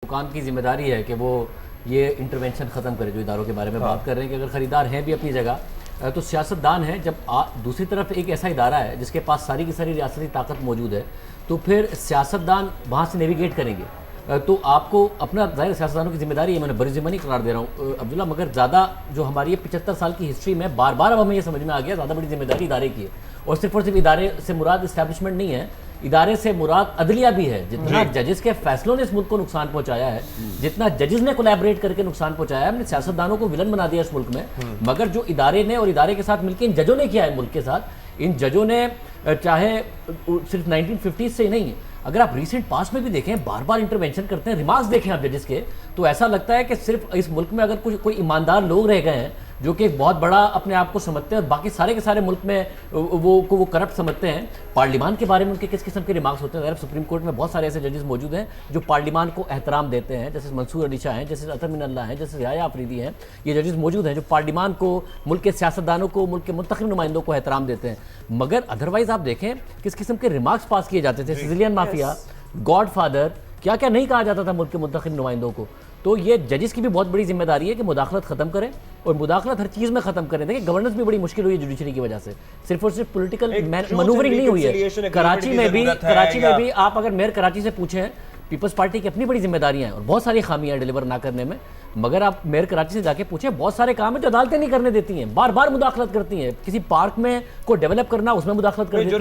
दुकान की जिम्मेदारी है कि वो ये इंटरवेंशन ख़त्म करे, जो इदारों के बारे में बात कर रहे हैं कि अगर ख़रीदार हैं भी अपनी जगह तो सियासतदान है। जब दूसरी तरफ एक ऐसा इदारा है जिसके पास सारी की सारी रियासती ताकत मौजूद है, तो फिर सियासतदान वहाँ से नेविगेट करेंगे। तो आपको अपना ज़ाहिर सियासतदानों की जिम्मेदारी है, मैंने बड़ी ज़िम्मेदारी करार दे रहा हूँ अब्दुल्ला, मगर ज़्यादा जो हमारी ये 75 साल की हिस्ट्री में बार बार अब हमें ये समझ में आ गया ज़्यादा बड़ी जिम्मेदारी इदारे की है। और सिर्फ इदारे से मुराद इस्टेब्लिशमेंट नहीं है, इदारे से मुराद अदलिया भी है। जितना जजेस के फैसलों ने इस मुल्क को नुकसान पहुंचाया है, जितना जजेस ने कोलैबोरेट करके नुकसान पहुंचाया है, हमने सियासतदानों को विलन बना दिया इस मुल्क में। मगर जो इदारे ने और इदारे के साथ मिलकर इन जजों ने किया है मुल्क के साथ, इन जजों ने चाहे सिर्फ 1950 से ही नहीं, अगर आप रिसेंट पास्ट में भी देखें बार बार इंटरवेंशन करते हैं, रिमार्क्स देखें आप जजेस के, तो ऐसा लगता है कि सिर्फ इस मुल्क में अगर कोई ईमानदार लोग रह गए हैं जो कि एक बहुत बड़ा अपने आप को समझते हैं और बाकी सारे के सारे मुल्क में वो करप्ट समझते हैं। पार्लियामान के बारे में उनके किस किस्म के रिमार्क्स होते हैं? सुप्रीम कोर्ट में बहुत सारे ऐसे जजेस मौजूद हैं जो पार्लियामान को एहतराम देते हैं, जैसे मंसूर अली शाह हैं, जैसे अतर मिनल्ला हैं, जैसे रियाया अफरीदी हैं। ये जजेस मौजूद हैं जो पार्लियामान को, मुल्क के सियासतदानों को, मुल्क के मुंतखब नुमाइंदों को एहतराम देते हैं। मगर अदरवाइज आप देखें किस किस्म के रिमार्क्स पास किए जाते थे, सिजिलियन माफिया, गॉड फादर, क्या क्या नहीं कहा जाता था मुल्क के मुंतखब नुमाइंदों को। तो ये जजेस की भी बहुत बड़ी जिम्मेदारी है कि मुदाखलत खत्म करें, और मुदाखलत हर चीज़ में खत्म करें। देखिए गवर्नेंस भी बड़ी मुश्किल हुई है जुडिशरी की वजह से, सिर्फ और सिर्फ पॉलिटिकल मनूवरिंग नहीं हुई है। कराची में भी आप अगर मेयर कराची से पूछें, पीपल्स पार्टी की अपनी बड़ी जिम्मेदारियां हैं और बहुत सारी खामियां डिलीवर ना करने में, मगर आप मेयर कराची से जाके पूछें, बहुत सारे काम है जो अदालतें नहीं करने देती हैं, बार बार मुदाखलत करती हैं। किसी पार्क में को डेवलप करना, उसमें मुदाखलत कर देती हैं।